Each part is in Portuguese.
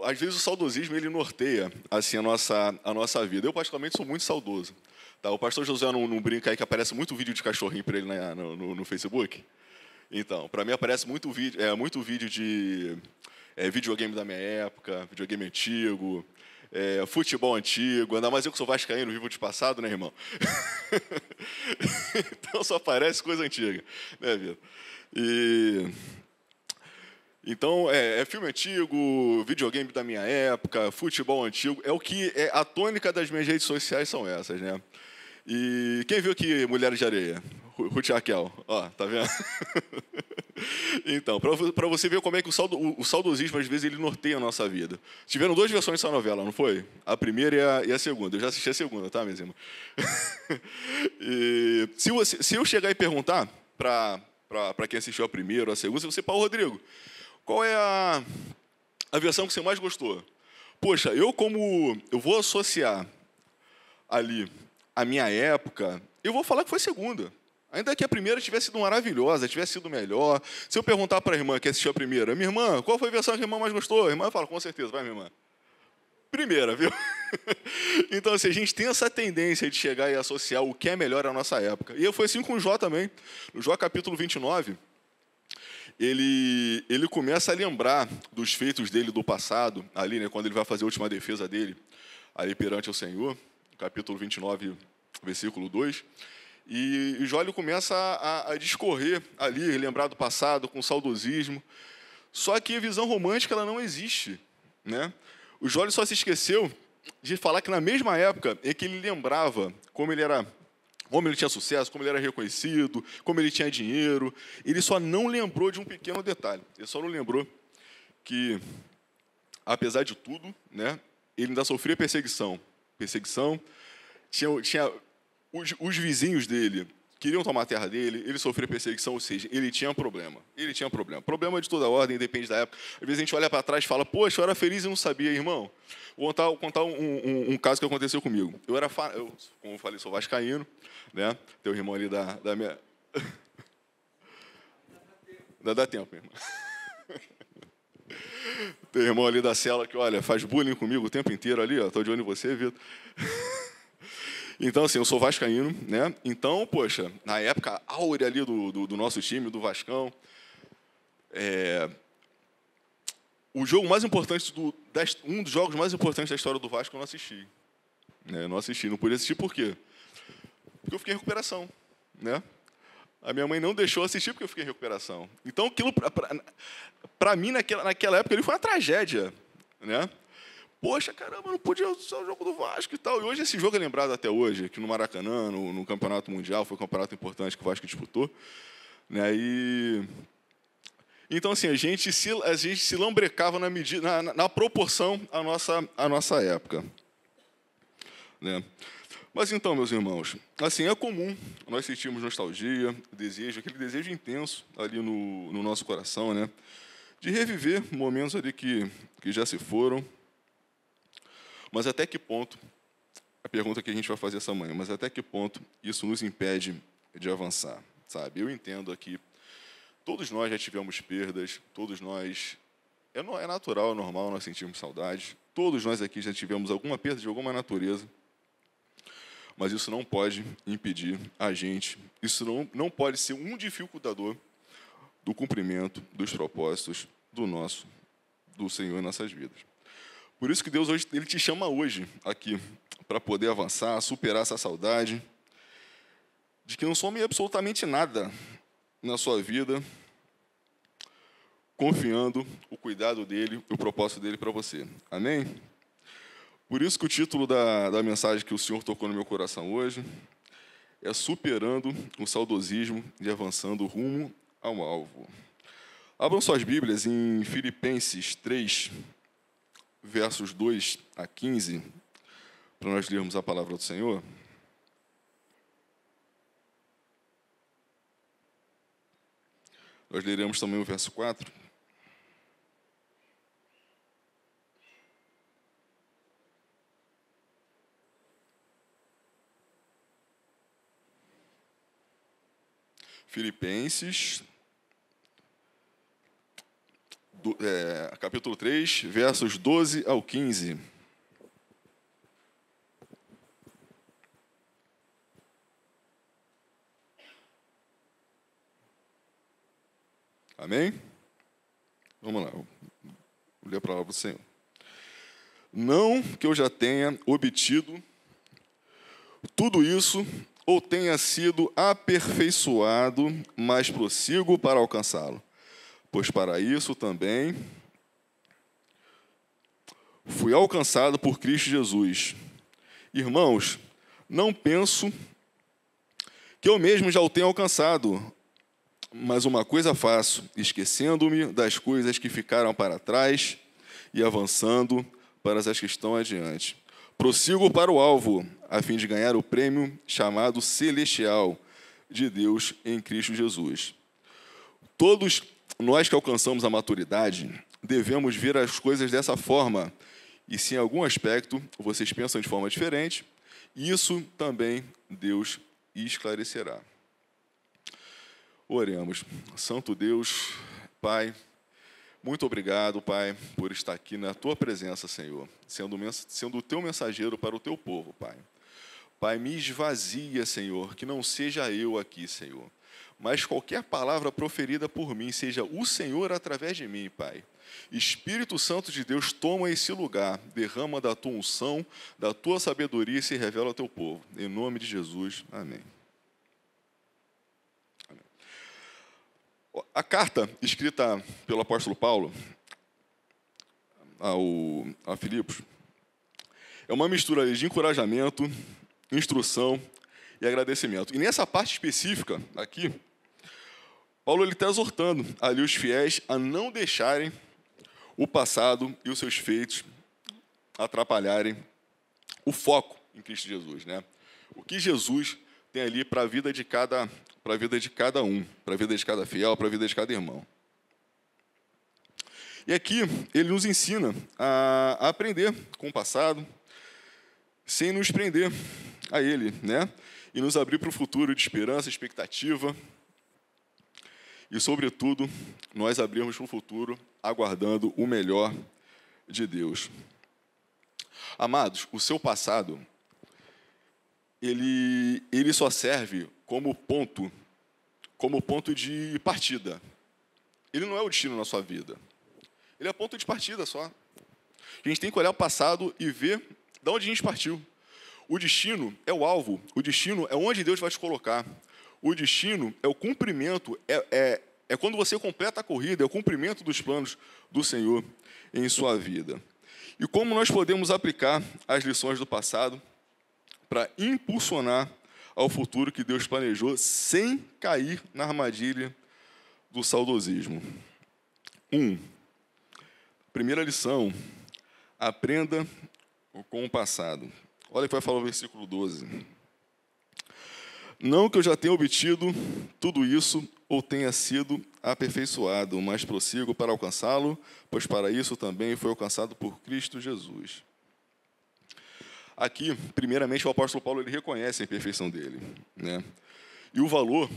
Às vezes o saudosismo ele norteia assim a nossa vida. Eu particularmente sou muito saudoso. Tá? O pastor Josué não brinca aí que aparece muito vídeo de cachorrinho para ele no Facebook. Então, para mim aparece muito vídeo de videogame da minha época, videogame antigo, futebol antigo. Ainda mais eu que sou vascaíno, vivo de passado, né, irmão? Então só aparece coisa antiga, né, Vitor? Então, filme antigo, videogame da minha época, futebol antigo, a tônica das minhas redes sociais são essas, né? E quem viu aqui Mulheres de Areia? Ruth e Raquel, ó, tá vendo? Então, para você ver como é que o saudosismo, às vezes, ele norteia a nossa vida. Tiveram duas versões dessa novela, não foi? A primeira e a segunda. Eu já assisti a segunda, tá, minha irmã? E se eu chegar e perguntar para quem assistiu a primeira ou a segunda, você, Paulo Rodrigo, qual é a versão que você mais gostou? Poxa, eu vou associar ali a minha época, eu vou falar que foi a segunda. Ainda que a primeira tivesse sido maravilhosa, tivesse sido melhor. Se eu perguntar para a irmã que assistiu a primeira, minha irmã, qual foi a versão que a irmã mais gostou? A irmã fala, com certeza, vai, minha irmã. Primeira, viu? Então, assim, a gente tem essa tendência de chegar e associar o que é melhor à nossa época. E foi assim com o Jó também. No Jó, capítulo 29, ele começa a lembrar dos feitos dele do passado, ali, né, quando ele vai fazer a última defesa dele, ali perante o Senhor, capítulo 29, versículo 2. E Jó começa a discorrer ali, lembrar do passado, com saudosismo. Só que a visão romântica ela não existe, né? O Jó só se esqueceu de falar que na mesma época em que ele lembrava como ele tinha sucesso, como ele era reconhecido, como ele tinha dinheiro, ele só não lembrou de um pequeno detalhe. Ele só não lembrou que, apesar de tudo, né, ele ainda sofria perseguição. Tinha os vizinhos dele queriam tomar a terra dele, ele sofria perseguição, ou seja, ele tinha problema. Problema de toda ordem, depende da época. Às vezes a gente olha para trás e fala, poxa, eu era feliz e não sabia, irmão. Vou contar um caso que aconteceu comigo. Eu, como eu falei, sou vascaíno, né? Tem o irmão ali da minha... Dá tempo, meu irmão. Tem o irmão ali da cela que, olha, faz bullying comigo o tempo inteiro ali, ó. Estou de olho em você, Vitor. Então, assim, eu sou vascaíno, né? Então, poxa, na época áurea ali do nosso time, do Vascão, o jogo mais importante, um dos jogos mais importantes da história do Vasco eu não assisti. Né? Não podia assistir por quê? Porque eu fiquei em recuperação, né? A minha mãe não deixou assistir porque eu fiquei em recuperação. Então, aquilo, para mim, naquela época, ele foi uma tragédia, né? Poxa, caramba, não podia usar o jogo do Vasco e tal. E hoje esse jogo é lembrado até hoje, aqui no Maracanã, no Campeonato Mundial, foi um campeonato importante que o Vasco disputou. Né? Então, assim, a gente se lambrecava na proporção à nossa época. Né? Mas então, meus irmãos, assim, é comum nós sentirmos nostalgia, aquele desejo intenso ali no nosso coração, né? De reviver momentos ali que já se foram. Mas até que ponto, a pergunta que a gente vai fazer essa manhã, mas até que ponto isso nos impede de avançar, sabe? Eu entendo aqui, todos nós já tivemos perdas, todos nós, é natural, é normal nós sentirmos saudade, todos nós aqui já tivemos alguma perda de alguma natureza, mas isso não pode impedir a gente, isso não pode ser um dificultador do cumprimento dos propósitos do Senhor em nossas vidas. Por isso que Deus hoje ele te chama hoje aqui para poder avançar, superar essa saudade de que não some absolutamente nada na sua vida, confiando o cuidado dele, o propósito dele para você. Amém? Por isso que o título da mensagem que o Senhor tocou no meu coração hoje é Superando o Saudosismo e Avançando rumo ao Alvo. Abram suas Bíblias em Filipenses 3, versos 2 a 15, para nós lermos a palavra do Senhor. Nós leremos também o verso 4. Filipenses capítulo 3, versos 12 ao 15. Amém? Vamos lá, vou ler a palavra do Senhor. Não que eu já tenha obtido tudo isso, ou tenha sido aperfeiçoado, mas prossigo para alcançá-lo. Pois para isso também fui alcançado por Cristo Jesus. Irmãos, não penso que eu mesmo já o tenha alcançado, mas uma coisa faço, esquecendo-me das coisas que ficaram para trás e avançando para as que estão adiante. Prossigo para o alvo, a fim de ganhar o prêmio chamado celestial de Deus em Cristo Jesus. Todos nós que alcançamos a maturidade devemos ver as coisas dessa forma, e se em algum aspecto vocês pensam de forma diferente, isso também Deus esclarecerá. Oremos. Santo Deus, Pai, muito obrigado, Pai, por estar aqui na Tua presença, Senhor, sendo o Teu mensageiro para o Teu povo, Pai. Pai, me esvazia, Senhor, que não seja eu aqui, Senhor, mas qualquer palavra proferida por mim, seja o Senhor através de mim, Pai. Espírito Santo de Deus, toma esse lugar, derrama da Tua unção, da Tua sabedoria e se revela ao Teu povo. Em nome de Jesus, amém. A carta escrita pelo apóstolo Paulo a Filipos é uma mistura de encorajamento, instrução e agradecimento. E nessa parte específica aqui, Paulo está exortando ali os fiéis a não deixarem o passado e os seus feitos atrapalharem o foco em Cristo Jesus, né? O que Jesus tem ali para a vida de cada um, para a vida de cada fiel, para a vida de cada irmão. E aqui ele nos ensina a aprender com o passado, sem nos prender a ele, né? E nos abrir para o futuro de esperança, expectativa. E, sobretudo, nós abrirmos para o futuro aguardando o melhor de Deus. Amados, o seu passado, ele só serve como ponto de partida. Ele não é o destino na sua vida. Ele é ponto de partida só. A gente tem que olhar o passado e ver de onde a gente partiu. O destino é o alvo. O destino é onde Deus vai te colocar. O destino é o cumprimento, é quando você completa a corrida, é o cumprimento dos planos do Senhor em sua vida. E como nós podemos aplicar as lições do passado para impulsionar ao futuro que Deus planejou, sem cair na armadilha do saudosismo. 1. Primeira lição, aprenda com o passado. Olha o que vai falar o versículo 12. Não que eu já tenha obtido tudo isso ou tenha sido aperfeiçoado, mas prossigo para alcançá-lo, pois para isso também foi alcançado por Cristo Jesus. Aqui, primeiramente, o apóstolo Paulo ele reconhece a imperfeição dele, né? E o valor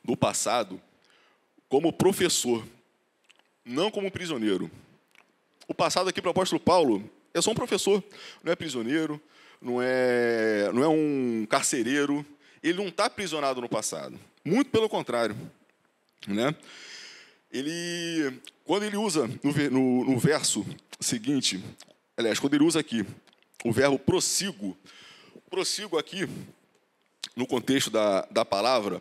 do passado como professor, não como prisioneiro. O passado aqui para o apóstolo Paulo é só um professor, não é prisioneiro, não é um carcereiro. Ele não está aprisionado no passado. Muito pelo contrário, né? Quando ele usa no verso seguinte, aliás, quando ele usa aqui o verbo prossigo aqui, no contexto da palavra,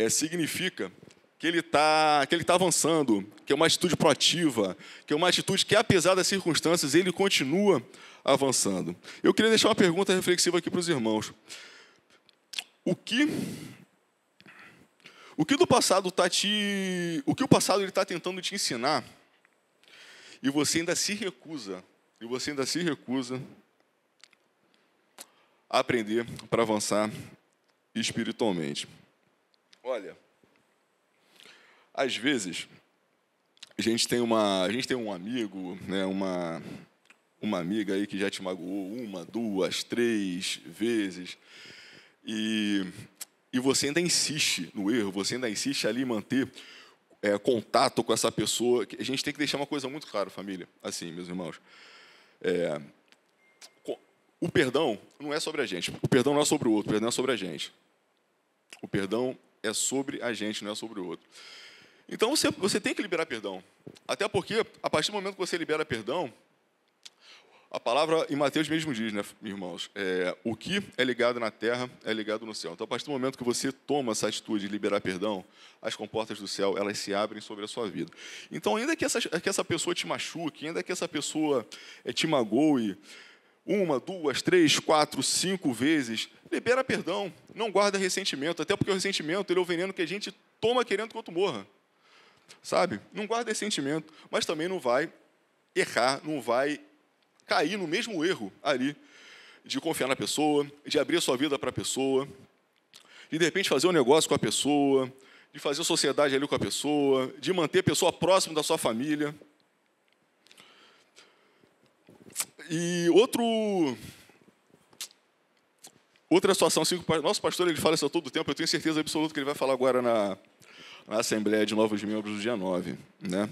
significa que ele está avançando, que é uma atitude proativa, que é uma atitude que, apesar das circunstâncias, ele continua avançando. Eu queria deixar uma pergunta reflexiva aqui para os irmãos. O que do passado o que o passado está tentando te ensinar e você ainda se recusa a aprender para avançar espiritualmente? Olha, às vezes a gente tem um amigo, né, uma amiga aí que já te magoou 1, 2, 3 vezes. E você ainda insiste no erro, você ainda insiste ali em manter contato com essa pessoa. A gente tem que deixar uma coisa muito clara, família, assim, meus irmãos. O perdão não é sobre a gente. O perdão não é sobre o outro. O perdão é sobre a gente. O perdão é sobre a gente, não é sobre o outro. Então, você tem que liberar perdão. Até porque, a partir do momento que você libera perdão, a palavra em Mateus mesmo diz, né, irmãos, o que é ligado na terra é ligado no céu. Então, a partir do momento que você toma essa atitude de liberar perdão, as comportas do céu, elas se abrem sobre a sua vida. Então, ainda que essa pessoa te machuque, ainda que essa pessoa te magoe, 1, 2, 3, 4, 5 vezes, libera perdão, não guarda ressentimento, até porque o ressentimento ele é o veneno que a gente toma querendo que o outro morra. Sabe? Não guarda ressentimento, mas também não vai errar, não vai cair no mesmo erro ali, de confiar na pessoa, de abrir a sua vida para a pessoa, de repente fazer um negócio com a pessoa, de fazer sociedade ali com a pessoa, de manter a pessoa próximo da sua família. E outra situação, assim, nosso pastor ele fala isso a todo tempo, eu tenho certeza absoluta que ele vai falar agora na Assembleia de Novos Membros do dia 9, né?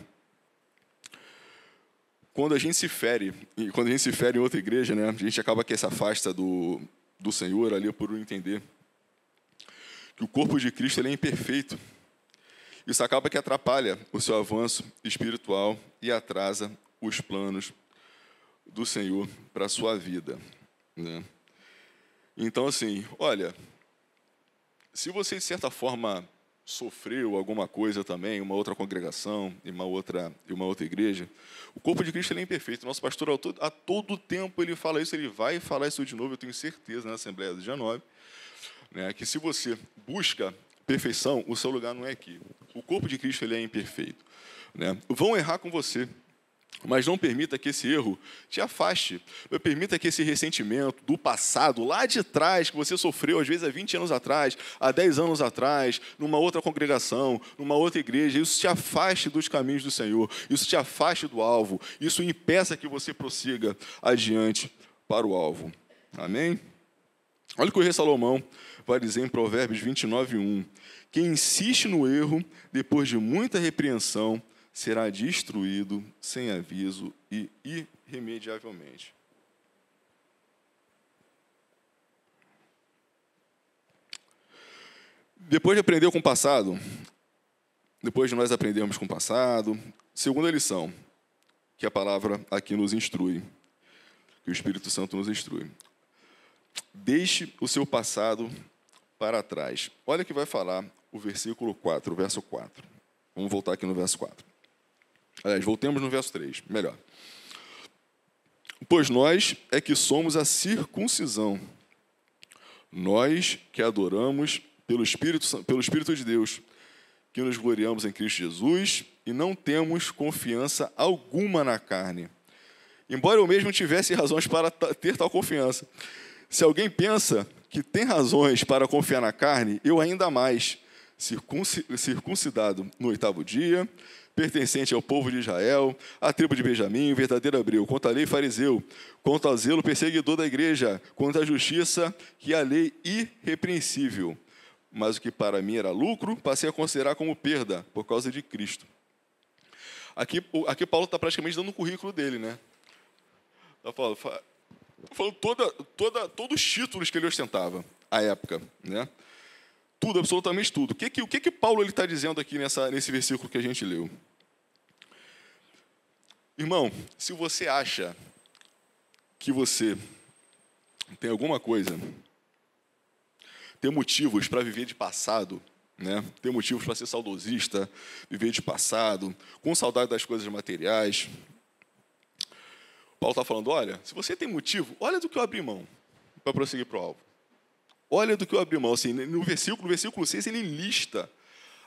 Quando a gente se fere em outra igreja, né, a gente acaba que se afasta do Senhor ali por não entender que o corpo de Cristo ele é imperfeito. Isso acaba que atrapalha o seu avanço espiritual e atrasa os planos do Senhor para a sua vida, né? Então, assim, olha, se você, de certa forma, sofreu alguma coisa também, uma outra congregação, em uma outra igreja, o corpo de Cristo ele é imperfeito. Nosso pastor, a todo tempo, ele fala isso, ele vai falar isso de novo, eu tenho certeza, na Assembleia do dia 9, né, que se você busca perfeição, o seu lugar não é aqui. O corpo de Cristo ele é imperfeito, né? Vão errar com você, mas não permita que esse erro te afaste. Não permita que esse ressentimento do passado, lá de trás, que você sofreu, às vezes, há 20 anos atrás, há 10 anos atrás, numa outra congregação, numa outra igreja, isso te afaste dos caminhos do Senhor, isso te afaste do alvo, isso impeça que você prossiga adiante para o alvo. Amém? Olha o que o rei Salomão vai dizer em Provérbios 29:1. Quem insiste no erro, depois de muita repreensão, será destruído sem aviso e irremediavelmente. Depois de aprender com o passado, depois de nós aprendermos com o passado, segunda lição, que a palavra aqui nos instrui, que o Espírito Santo nos instrui. Deixe o seu passado para trás. Olha que vai falar o versículo 4, o verso 4. Vamos voltar aqui no verso 4. Aliás, voltemos no verso 3, melhor. Pois nós é que somos a circuncisão, nós que adoramos pelo Espírito de Deus, que nos gloriamos em Cristo Jesus e não temos confiança alguma na carne, embora eu mesmo tivesse razões para ter tal confiança. Se alguém pensa que tem razões para confiar na carne, eu ainda mais, circuncidado no 8º dia, pertencente ao povo de Israel, à tribo de Benjamim, verdadeiro hebreu, quanto à lei fariseu, quanto ao zelo perseguidor da igreja, quanto à justiça, que a lei irrepreensível. Mas o que para mim era lucro, passei a considerar como perda, por causa de Cristo. Aqui Paulo está praticamente dando o currículo dele, né? Está falando todos os títulos que ele ostentava à época, né? Tudo, absolutamente tudo. O que Paulo está dizendo aqui nesse versículo que a gente leu? Irmão, se você acha que você tem alguma coisa, tem motivos para viver de passado, né? Tem motivos para ser saudosista, viver de passado, com saudade das coisas materiais, Paulo está falando, olha, se você tem motivo, olha do que eu abri mão para prosseguir para o alvo. Olha do que eu abri mão. Assim, no versículo 6, ele lista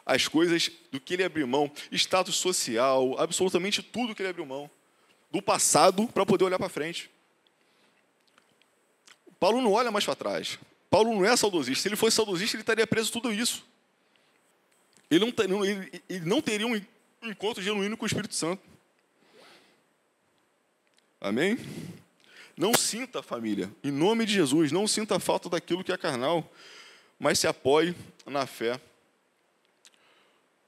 as coisas do que ele abriu mão, status social, absolutamente tudo que ele abriu mão, do passado para poder olhar para frente. Paulo não olha mais para trás. Paulo não é saudosista. Se ele fosse saudosista, ele estaria preso a tudo isso. Ele não teria um encontro genuíno com o Espírito Santo. Amém? Não sinta, família, em nome de Jesus, não sinta a falta daquilo que é carnal, mas se apoie na fé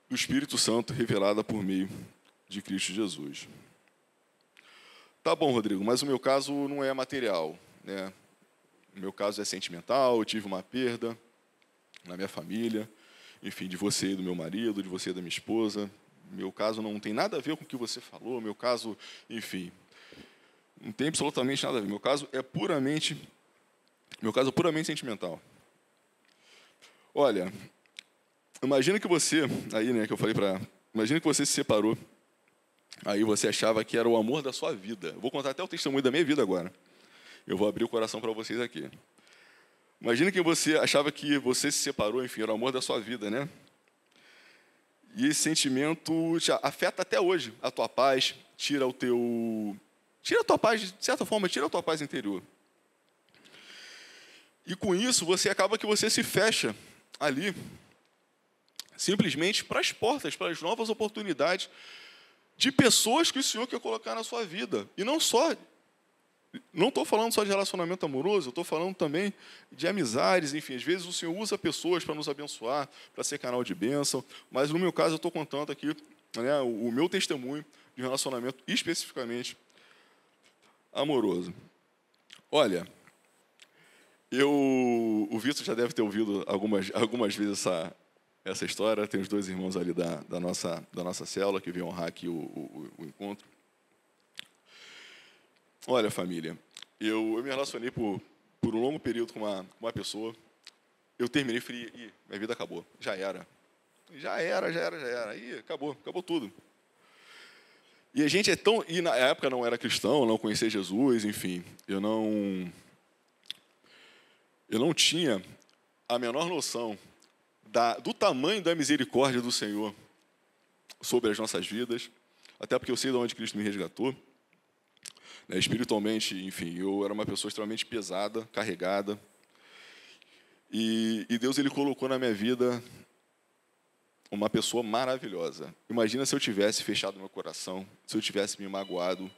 do do Espírito Santo revelada por meio de Cristo Jesus. Tá bom, Rodrigo, mas o meu caso não é material, né? O meu caso é sentimental, eu tive uma perda na minha família, enfim, de você e do meu marido, de você e da minha esposa. Meu caso não tem nada a ver com o que você falou, meu caso, enfim, não tem absolutamente nada a ver. Meu caso é puramente sentimental. Olha, imagina que você, aí, né, que eu falei imagina que você se separou, aí você achava que era o amor da sua vida. Eu vou contar até o testemunho da minha vida agora. Eu vou abrir o coração para vocês aqui. Imagina que você achava que você se separou, enfim, era o amor da sua vida, né? E esse sentimento te afeta até hoje a tua paz, tira a tua paz, de certa forma, tira a tua paz interior. E com isso, você acaba que você se fecha ali, simplesmente para as portas, para as novas oportunidades de pessoas que o Senhor quer colocar na sua vida. E não estou falando só de relacionamento amoroso, eu estou falando também de amizades, enfim, às vezes o Senhor usa pessoas para nos abençoar, para ser canal de bênção, mas no meu caso eu estou contando aqui, né, o meu testemunho de relacionamento especificamente amoroso. Olha, o Vitor já deve ter ouvido algumas vezes essa história, tem os dois irmãos ali da nossa célula que vêm honrar aqui o encontro. Olha, família, eu me relacionei por um longo período com uma pessoa. Eu terminei e falei, minha vida acabou, já era. Aí acabou tudo. E a gente e na época não era cristão, não conhecia Jesus, enfim, eu não tinha a menor noção do tamanho da misericórdia do Senhor sobre as nossas vidas, até porque eu sei de onde Cristo me resgatou. Espiritualmente, enfim, eu era uma pessoa extremamente pesada, carregada. E Deus ele colocou na minha vida uma pessoa maravilhosa. Imagina se eu tivesse fechado meu coração, se eu tivesse me magoado.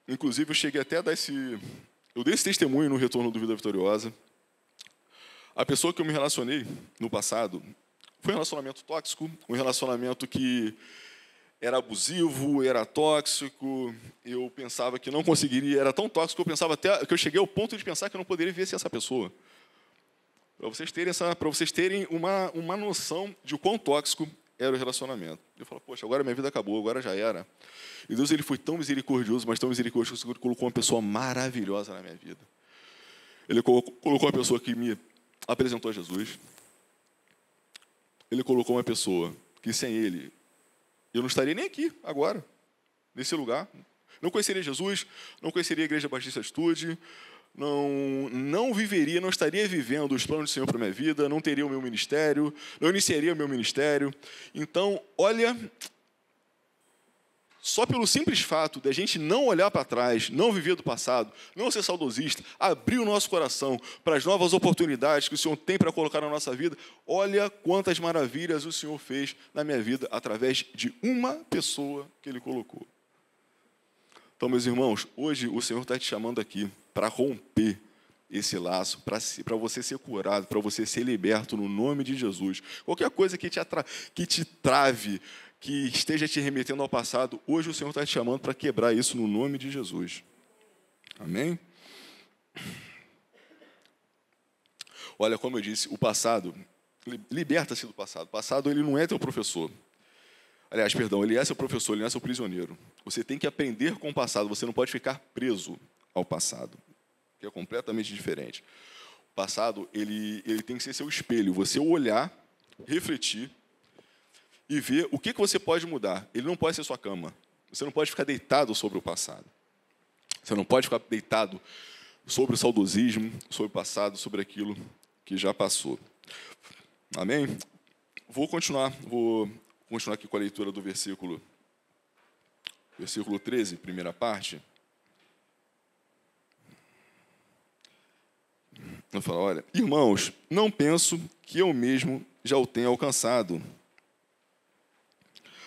Inclusive, eu cheguei até a dar eu dei esse testemunho no Retorno do Vida Vitoriosa. A pessoa que eu me relacionei no passado foi um relacionamento tóxico, um relacionamento que era abusivo, era tóxico, eu pensava que não conseguiria, era tão tóxico que eu pensava até que eu cheguei ao ponto de pensar que eu não poderia ver essa pessoa. Para vocês terem uma noção de o quão tóxico era o relacionamento. Eu falo, poxa, agora minha vida acabou, agora já era. E Deus ele foi tão misericordioso, mas tão misericordioso que ele colocou uma pessoa maravilhosa na minha vida. Ele colocou uma pessoa que me apresentou a Jesus. Ele colocou uma pessoa que sem ele eu não estaria nem aqui, agora, nesse lugar. Não conheceria Jesus, não conheceria a Igreja Batista Atitude, não viveria, não estaria vivendo os planos do Senhor para a minha vida, não teria o meu ministério, não iniciaria o meu ministério. Então, olha, só pelo simples fato de a gente não olhar para trás, não viver do passado, não ser saudosista, abrir o nosso coração para as novas oportunidades que o Senhor tem para colocar na nossa vida, olha quantas maravilhas o Senhor fez na minha vida através de uma pessoa que Ele colocou. Então, meus irmãos, hoje o Senhor está te chamando aqui para romper esse laço, para você ser curado, para você ser liberto no nome de Jesus. Qualquer coisa que te trave, que esteja te remetendo ao passado, hoje o Senhor está te chamando para quebrar isso no nome de Jesus. Amém? Olha, como eu disse, o passado, liberta-se do passado. O passado, ele não é teu professor. Aliás, perdão, ele é seu professor, ele não é seu prisioneiro. Você tem que aprender com o passado, você não pode ficar preso ao passado, que é completamente diferente. O passado, ele tem que ser seu espelho, você olhar, refletir, e ver o que você pode mudar. Ele não pode ser sua cama. Você não pode ficar deitado sobre o passado. Você não pode ficar deitado sobre o saudosismo, sobre o passado, sobre aquilo que já passou. Amém? Vou continuar aqui com a leitura do versículo 13, primeira parte. Eu falo, olha, irmãos, não penso que eu mesmo já o tenha alcançado.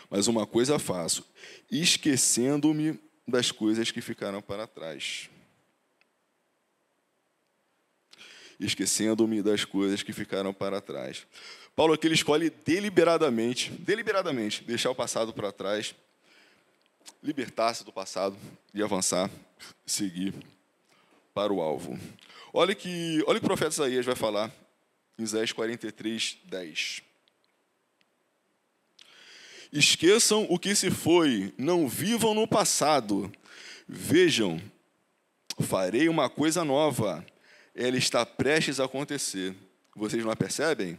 Mas uma coisa faço, esquecendo-me das coisas que ficaram para trás. esquecendo-me das coisas que ficaram para trás. Paulo aqui ele escolhe deliberadamente, deixar o passado para trás, libertar-se do passado e avançar, seguir para o alvo. Olha que o profeta Isaías vai falar em Isaías 43, 10. Esqueçam o que se foi, não vivam no passado. Vejam, farei uma coisa nova. Ela está prestes a acontecer. Vocês não a percebem?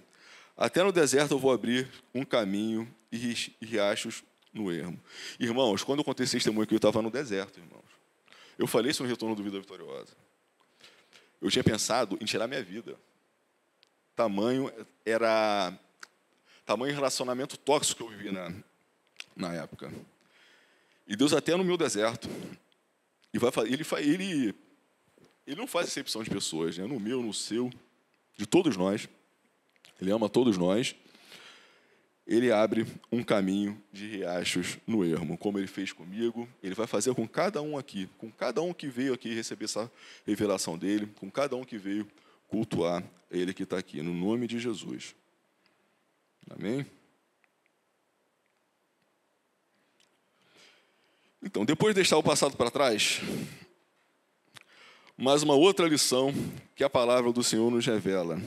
Até no deserto eu vou abrir um caminho e riachos no ermo. Irmãos, quando eu contei esse testemunho aqui, eu estava no deserto, irmãos. Eu falei isso no retorno do Vida Vitoriosa. Eu tinha pensado em tirar minha vida. Tamanho relacionamento tóxico que eu vivi na época. E Deus até no meu deserto, ele não faz exceção de pessoas, né? No meu, no seu, de todos nós. Ele ama todos nós. Ele abre um caminho de riachos no ermo, como ele fez comigo. Ele vai fazer com cada um aqui, com cada um que veio aqui receber essa revelação dele, com cada um que veio cultuar ele que está aqui, no nome de Jesus. Amém? Então, depois de deixar o passado para trás, mais uma outra lição que a palavra do Senhor nos revela.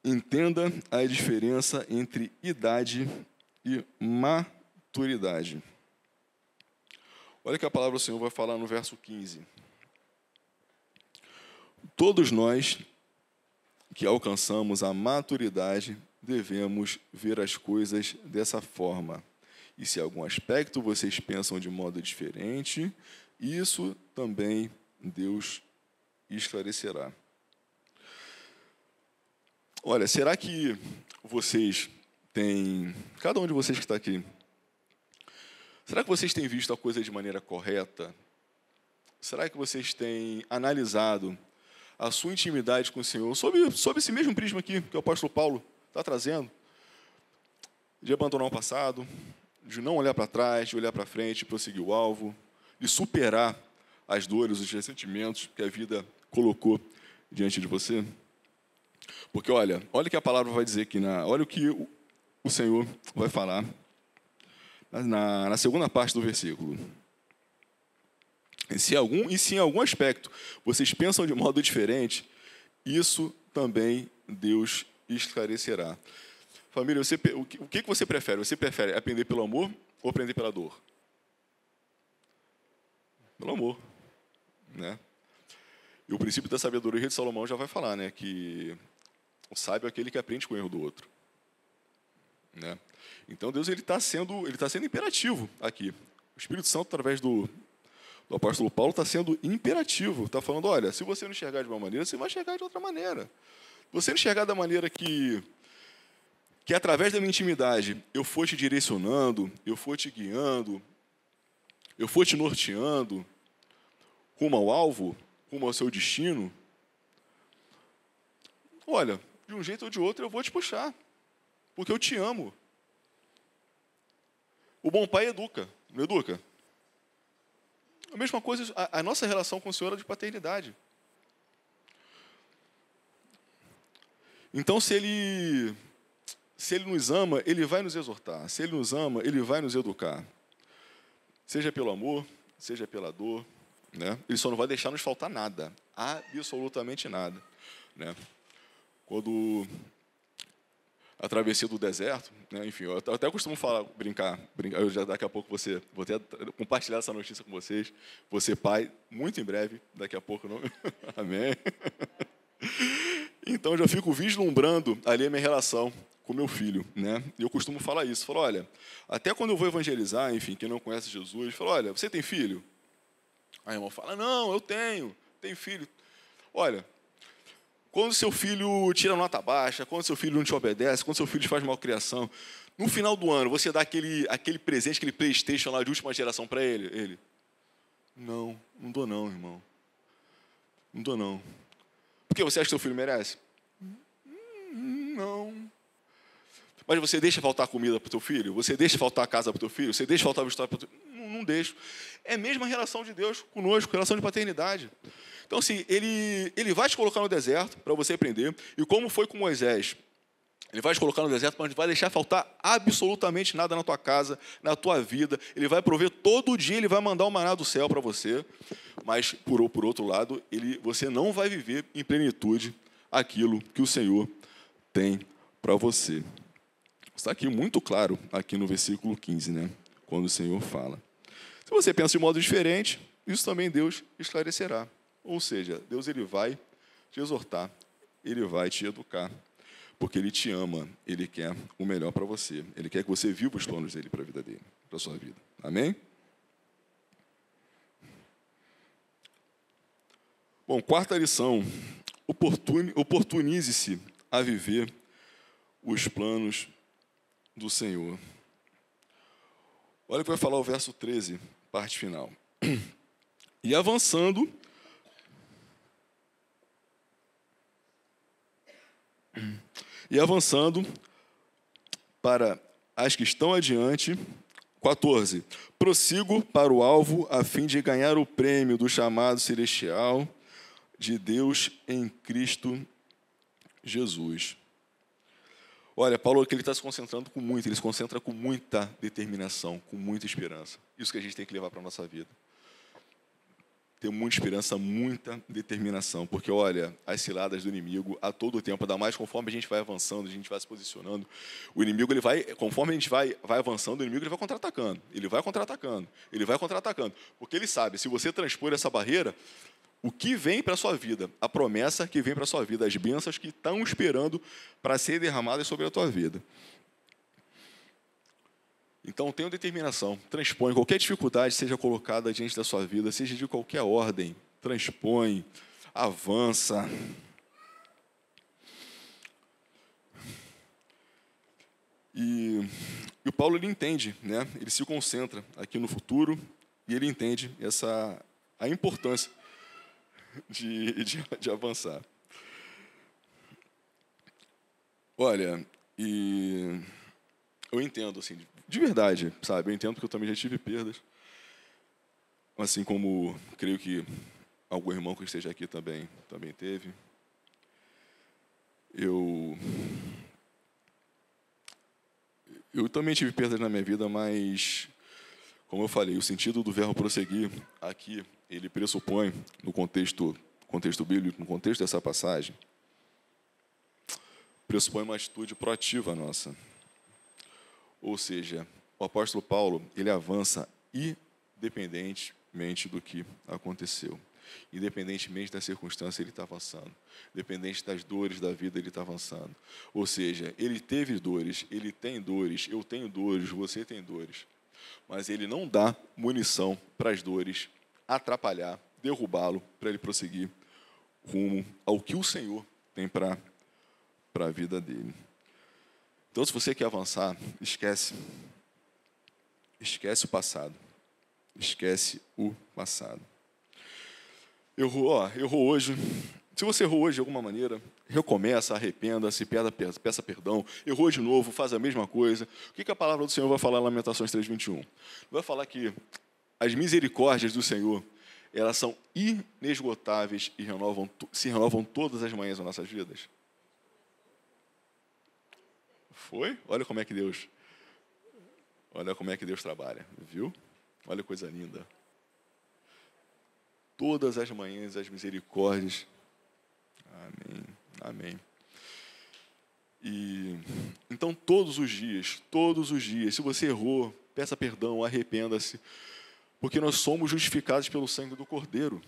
Entenda a diferença entre idade e maturidade. Olha que a palavra do Senhor vai falar no verso 15. Todos nós que alcançamos a maturidade devemos ver as coisas dessa forma. E se em algum aspecto vocês pensam de modo diferente, isso também Deus esclarecerá. Olha, será que vocês têm, cada um de vocês que está aqui, será que vocês têm visto a coisa de maneira correta? Será que vocês têm analisado a sua intimidade com o Senhor sob esse mesmo prisma aqui que o apóstolo Paulo está trazendo? De abandonar o passado, de não olhar para trás, de olhar para frente, prosseguir o alvo, de superar as dores, os ressentimentos que a vida colocou diante de você? Porque, olha o que a palavra vai dizer aqui, olha o que o Senhor vai falar na segunda parte do versículo. E se em algum aspecto vocês pensam de modo diferente, isso também Deus esclarecerá. Família, o que você prefere? Você prefere aprender pelo amor ou aprender pela dor? Pelo amor, né? E o princípio da sabedoria de Salomão já vai falar, né, que o sábio é aquele que aprende com o erro do outro, né? Então Deus ele está sendo imperativo aqui. O Espírito Santo, através do apóstolo Paulo, está sendo imperativo. Está falando, olha, se você não enxergar de uma maneira, você vai enxergar de outra maneira. Se você não enxergar da maneira que através da minha intimidade eu for te direcionando, eu for te guiando, eu for te norteando rumo ao alvo, rumo ao seu destino, olha, de um jeito ou de outro eu vou te puxar, porque eu te amo. O bom pai educa, não educa? A mesma coisa, a nossa relação com o Senhor é de paternidade. Então, se Ele nos ama, Ele vai nos exortar. Se Ele nos ama, Ele vai nos educar. Seja pelo amor, seja pela dor, né? Ele só não vai deixar nos faltar nada, absolutamente nada, né? Quando a travessia do deserto, né? Enfim, eu até costumo brincar, eu já daqui a pouco vou até compartilhar essa notícia com vocês. Vou ser pai muito em breve, daqui a pouco, não? Amém. Então eu já fico vislumbrando ali a minha relação com meu filho, né? E eu costumo falar isso, falo, olha, até quando eu vou evangelizar, enfim, quem não conhece Jesus, falo, olha, você tem filho? Aí o irmão fala, não, eu tenho filho. Olha, quando seu filho tira nota baixa, quando seu filho não te obedece, quando seu filho faz malcriação, no final do ano, você dá aquele presente, aquele PlayStation lá de última geração para ele? Ele, não dou não, irmão. Não dou não. Por que você acha que seu filho merece? Não. Mas você deixa faltar comida para o teu filho? Você deixa faltar a casa para o teu filho? Você deixa faltar o vestuário para o teu filho? não deixo. É a mesma relação de Deus conosco, relação de paternidade. Então, assim, ele vai te colocar no deserto para você aprender. E como foi com Moisés? Ele vai te colocar no deserto, mas não vai deixar faltar absolutamente nada na tua casa, na tua vida. Ele vai prover todo dia, ele vai mandar o maná do céu para você. Mas, por outro lado, você não vai viver em plenitude aquilo que o Senhor tem para você. Está aqui muito claro, aqui no versículo 15, né? Quando o Senhor fala. Se você pensa de modo diferente, isso também Deus esclarecerá. Ou seja, Deus ele vai te exortar, ele vai te educar, porque ele te ama, ele quer o melhor para você. Ele quer que você viva os planos dele para a vida dele, para a sua vida. Amém? Bom, quarta lição. Oportunize-se a viver os planos do Senhor. Olha o que vai falar o verso 13, parte final. E avançando para as que estão adiante, 14. Prossigo para o alvo a fim de ganhar o prêmio do chamado celestial de Deus em Cristo Jesus. Olha, Paulo que ele está se concentrando com muito, ele se concentra com muita determinação, com muita esperança. Isso que a gente tem que levar para a nossa vida. Ter muita esperança, muita determinação, porque, olha, as ciladas do inimigo a todo tempo, ainda mais conforme a gente vai avançando, a gente vai se posicionando, o inimigo, conforme a gente vai avançando, o inimigo ele vai contra-atacando, porque ele sabe, se você transpor essa barreira, o que vem para a sua vida, a promessa que vem para a sua vida, as bênçãos que estão esperando para ser derramadas sobre a tua vida. Então, tenha determinação, transpõe qualquer dificuldade seja colocada diante da sua vida, seja de qualquer ordem, transpõe, avança. E o Paulo ele entende, né? Ele se concentra aqui no futuro e ele entende a importância de avançar. Olha, e eu entendo, assim, de verdade, sabe? Eu entendo porque eu também já tive perdas. Assim como creio que algum irmão que esteja aqui também teve. Eu também tive perdas na minha vida, mas, como eu falei, o sentido do verbo prosseguir aqui, ele pressupõe, no contexto bíblico, no contexto dessa passagem, pressupõe uma atitude proativa nossa. Ou seja, o apóstolo Paulo, ele avança independentemente do que aconteceu. Independentemente da circunstância, ele está avançando. Independente das dores da vida, ele está avançando. Ou seja, ele teve dores, ele tem dores, eu tenho dores, você tem dores. Mas ele não dá munição para as dores atrapalhar, derrubá-lo, para ele prosseguir rumo ao que o Senhor tem para a vida dele. Então, se você quer avançar, esquece o passado. Esquece o passado. Errou hoje. Se você errou hoje de alguma maneira, recomeça, arrependa-se, peça perdão. Errou de novo, faz a mesma coisa. O que a palavra do Senhor vai falar em Lamentações 3:21? Vai falar que as misericórdias do Senhor, elas são inesgotáveis e se renovam todas as manhãs nas nossas vidas. Foi? Olha como é que Deus trabalha, viu? Olha que coisa linda. Todas as manhãs as misericórdias. Amém. Amém. E então todos os dias, se você errou, peça perdão, arrependa-se, porque nós somos justificados pelo sangue do Cordeiro.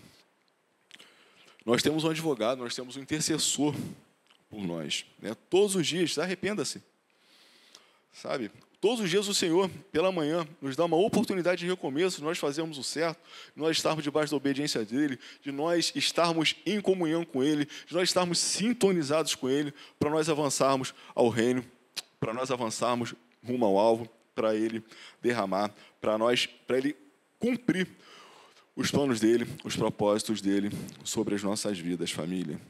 Nós temos um advogado, nós temos um intercessor por nós, né? Todos os dias, arrependa-se. Sabe? Todos os dias o Senhor, pela manhã, nos dá uma oportunidade de recomeço, de nós fazermos o certo, de nós estarmos debaixo da obediência dEle, de nós estarmos em comunhão com Ele, de nós estarmos sintonizados com Ele, para nós avançarmos ao reino, para nós avançarmos rumo ao alvo, para Ele derramar, para Ele cumprir os planos dEle, os propósitos dEle sobre as nossas vidas, família.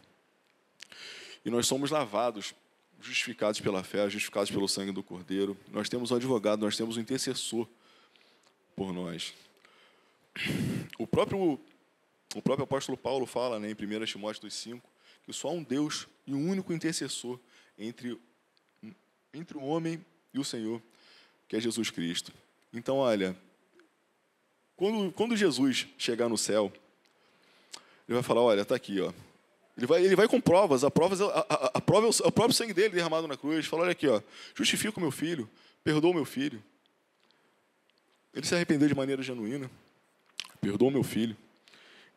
E nós somos lavados, justificados pela fé, justificados pelo sangue do Cordeiro. Nós temos um advogado, nós temos um intercessor por nós. O próprio apóstolo Paulo fala, né, em 1 Timóteo 2,5, que só há um Deus e um único intercessor entre o homem e o Senhor, que é Jesus Cristo. Então, olha, quando Jesus chegar no céu, ele vai falar, olha, está aqui, ó. Ele vai com provas, a prova é o próprio sangue dele derramado na cruz. Fala, olha aqui, ó, justifica o meu filho, perdoa o meu filho. Ele se arrependeu de maneira genuína, perdoa o meu filho.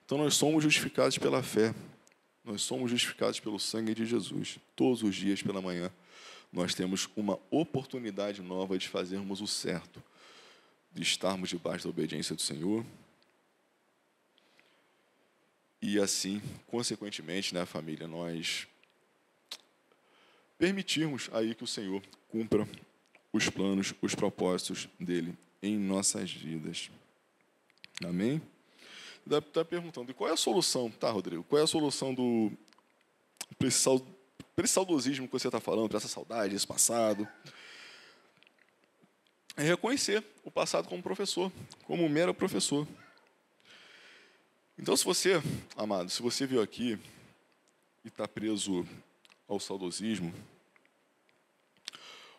Então, nós somos justificados pela fé. Nós somos justificados pelo sangue de Jesus. Todos os dias pela manhã, nós temos uma oportunidade nova de fazermos o certo, de estarmos debaixo da obediência do Senhor. E assim, consequentemente, né, família, nós permitirmos aí que o Senhor cumpra os planos, os propósitos dele em nossas vidas. Amém? Deve estar perguntando, e qual é a solução? Tá, Rodrigo, qual é a solução para esse saudosismo que você está falando, para essa saudade, esse passado? É reconhecer o passado como professor, como um mero professor. Então, se você, amado, se você veio aqui e está preso ao saudosismo,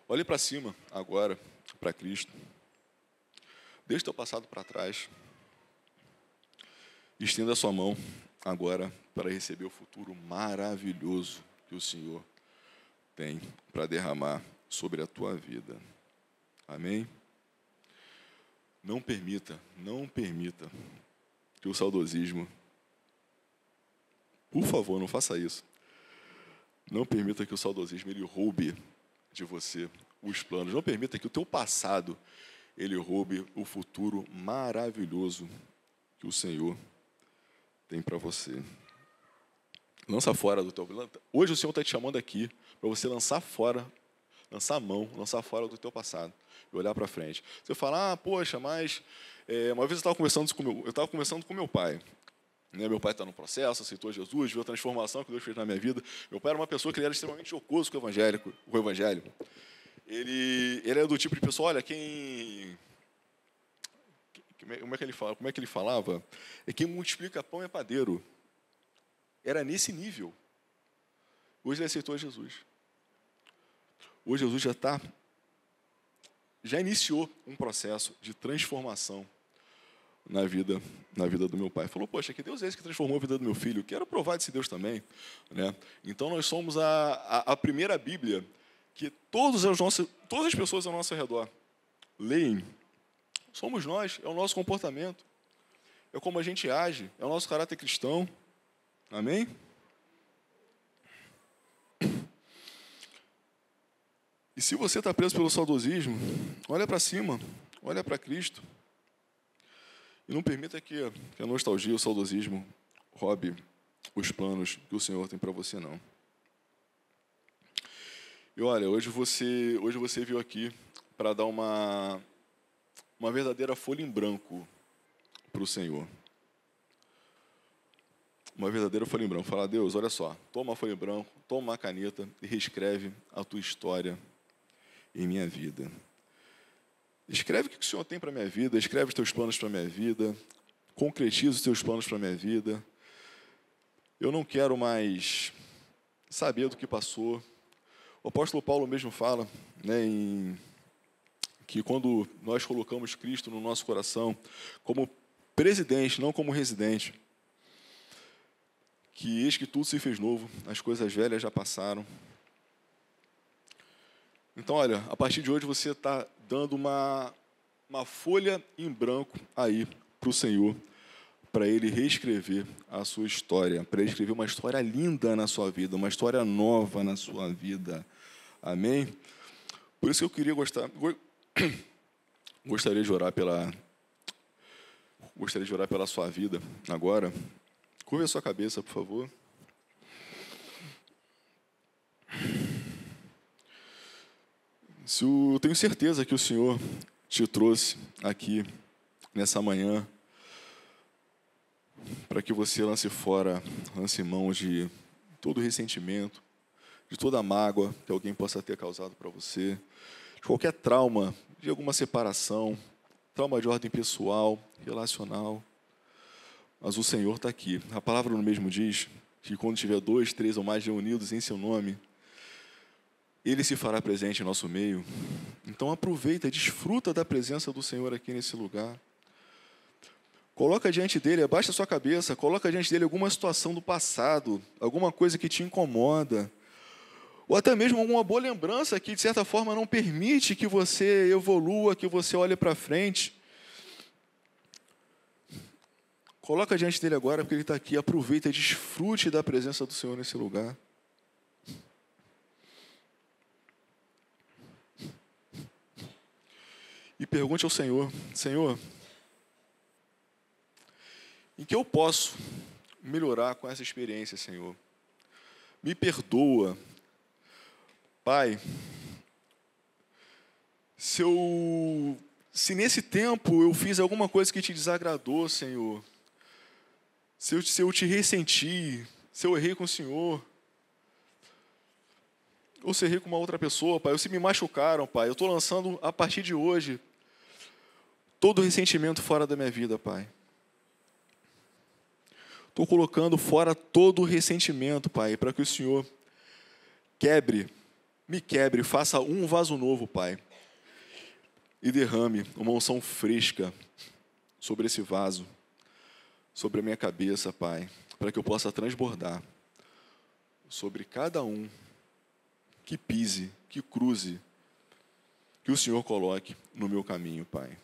olhe para cima agora, para Cristo. Deixe o teu passado para trás. Estenda a sua mão agora para receber o futuro maravilhoso que o Senhor tem para derramar sobre a tua vida. Amém? Não permita que o saudosismo, por favor, não faça isso. Não permita que o saudosismo ele roube de você os planos. Não permita que o teu passado ele roube o futuro maravilhoso que o Senhor tem para você. Lança fora do teu... Hoje o Senhor está te chamando aqui para você lançar fora, lançar a mão, lançar fora do teu passado e olhar para frente. Você fala, poxa, mas... uma vez eu estava conversando com meu pai. Né? Meu pai está no processo, aceitou Jesus, viu a transformação que Deus fez na minha vida. Meu pai era uma pessoa que ele era extremamente jocoso com o Evangelho. Ele é do tipo de pessoa, olha, como é que ele falava? É quem multiplica pão é padeiro. Era nesse nível. Hoje ele aceitou Jesus. Hoje Jesus já iniciou um processo de transformação na vida do meu pai. Falou, poxa, que Deus é esse que transformou a vida do meu filho? Quero provar desse Deus também. Né? Então, nós somos a primeira Bíblia que todas as pessoas ao nosso redor leem. Somos nós, é o nosso comportamento, é como a gente age, é o nosso caráter cristão. Amém? E se você está preso pelo saudosismo, olha para cima, olha para Cristo. E não permita que a nostalgia, o saudosismo, roube os planos que o Senhor tem para você, não. E olha, hoje você veio aqui para dar uma verdadeira folha em branco para o Senhor. Uma verdadeira folha em branco. Falar, Deus, olha só, toma a folha em branco, toma uma caneta e reescreve a tua história em minha vida. Escreve o que o Senhor tem para a minha vida, escreve os teus planos para a minha vida, concretiza os teus planos para a minha vida. Eu não quero mais saber do que passou. O apóstolo Paulo mesmo fala, né, que quando nós colocamos Cristo no nosso coração como presidente, não como residente, que eis que tudo se fez novo, as coisas velhas já passaram. Então, olha, a partir de hoje você está dando uma folha em branco aí para o Senhor, para Ele reescrever a sua história, para Ele escrever uma história linda na sua vida, uma história nova na sua vida. Amém? Por isso que eu gostaria de orar pela sua vida agora. Curva a sua cabeça, por favor. Eu tenho certeza que o Senhor te trouxe aqui nessa manhã para que você lance mão de todo ressentimento, de toda mágoa que alguém possa ter causado para você, de qualquer trauma, de alguma separação, trauma de ordem pessoal, relacional. mas o Senhor está aqui. A palavra no mesmo diz que quando tiver 2, 3 ou mais reunidos em seu nome, Ele se fará presente em nosso meio. Então aproveita, desfruta da presença do Senhor aqui nesse lugar. Coloca diante dele, abaixa a sua cabeça, coloca diante dele alguma situação do passado, alguma coisa que te incomoda, ou até mesmo alguma boa lembrança que, de certa forma, não permite que você evolua, que você olhe para frente. Coloca diante dele agora, porque ele está aqui. Aproveita e desfrute da presença do Senhor nesse lugar. E pergunte ao Senhor: Senhor, em que eu posso melhorar com essa experiência, Senhor? Me perdoa. Pai, se nesse tempo eu fiz alguma coisa que te desagradou, Senhor, se eu te ressenti, se eu errei com o Senhor, ou se errei com uma outra pessoa, Pai, ou se me machucaram, Pai, eu estou lançando, a partir de hoje, todo o ressentimento fora da minha vida, Pai. Estou colocando fora todo o ressentimento, Pai, para que o Senhor me quebre, faça um vaso novo, Pai, e derrame uma unção fresca sobre esse vaso, sobre a minha cabeça, Pai, para que eu possa transbordar sobre cada um que pise, que cruze, que o Senhor coloque no meu caminho, Pai.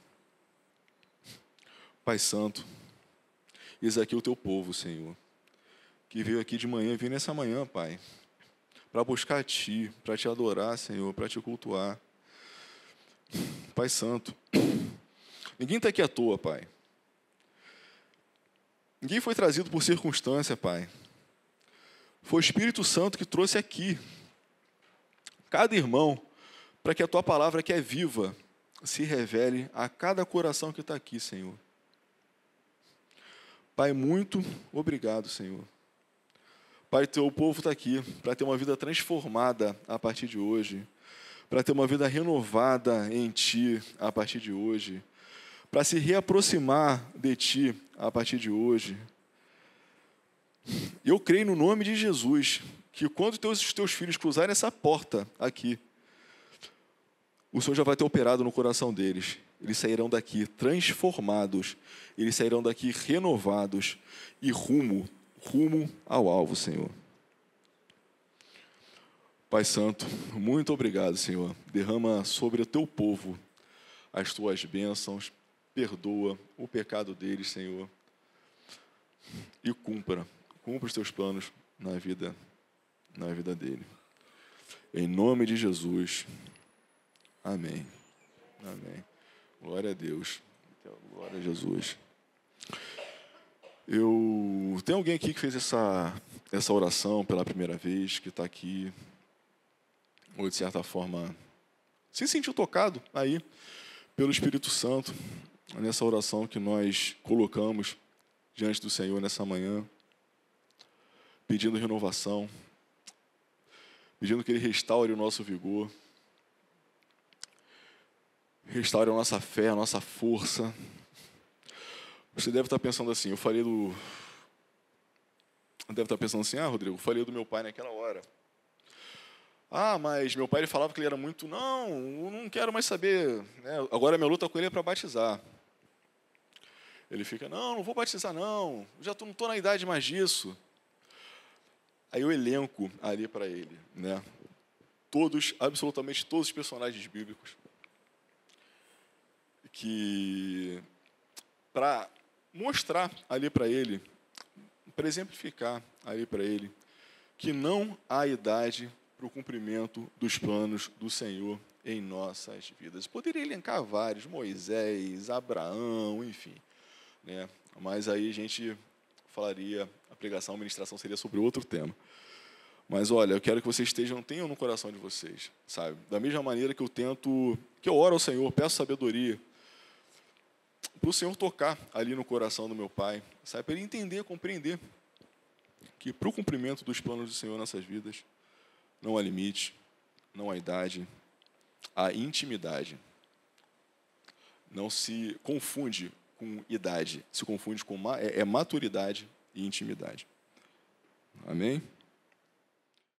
Pai Santo, eis aqui o teu povo, Senhor, que veio aqui de manhã, veio nessa manhã, Pai, para buscar a Ti, para Te adorar, Senhor, para Te cultuar. Pai Santo, ninguém está aqui à toa, Pai. Ninguém foi trazido por circunstância, Pai. Foi o Espírito Santo que trouxe aqui cada irmão, para que a Tua palavra, que é viva, se revele a cada coração que está aqui, Senhor. Pai, muito obrigado, Senhor. Pai, teu povo está aqui para ter uma vida transformada a partir de hoje, para ter uma vida renovada em Ti a partir de hoje, para se reaproximar de Ti a partir de hoje. Eu creio no nome de Jesus, que quando os teus filhos cruzarem essa porta aqui, o Senhor já vai ter operado no coração deles. Eles sairão daqui transformados, eles sairão daqui renovados e rumo ao alvo, Senhor. Pai Santo, muito obrigado, Senhor. Derrama sobre o teu povo as tuas bênçãos, perdoa o pecado deles, Senhor, e cumpra os teus planos na vida dele. Em nome de Jesus. Amém. Amém. Glória a Deus. Glória a Jesus. Tem alguém aqui que fez essa oração pela primeira vez, que está aqui, ou de certa forma se sentiu tocado aí pelo Espírito Santo, nessa oração que nós colocamos diante do Senhor nessa manhã, pedindo renovação, pedindo que Ele restaure o nosso vigor, restaure a nossa fé, a nossa força. Você deve estar pensando assim, Rodrigo, eu falei do meu pai naquela hora. Mas meu pai ele falava que ele era muito, eu não quero mais saber, né? Agora a minha luta com ele é para batizar. Ele fica, não vou batizar não, já não estou na idade mais disso. Aí eu elenco ali para ele, né? Absolutamente todos os personagens bíblicos, que para mostrar ali para ele, para exemplificar ali para ele, que não há idade para o cumprimento dos planos do Senhor em nossas vidas. Poderia elencar vários, Moisés, Abraão, enfim, né? Mas aí a gente falaria, a pregação, a ministração seria sobre outro tema. Mas olha, eu quero que vocês tenham no coração de vocês, sabe? Da mesma maneira que eu oro ao Senhor, peço sabedoria, para o Senhor tocar ali no coração do meu pai, sabe? Para ele entender, compreender que para o cumprimento dos planos do Senhor em nossas vidas, não há limite, não há idade, há intimidade. Não se confunde com idade, se confunde com maturidade e intimidade. Amém?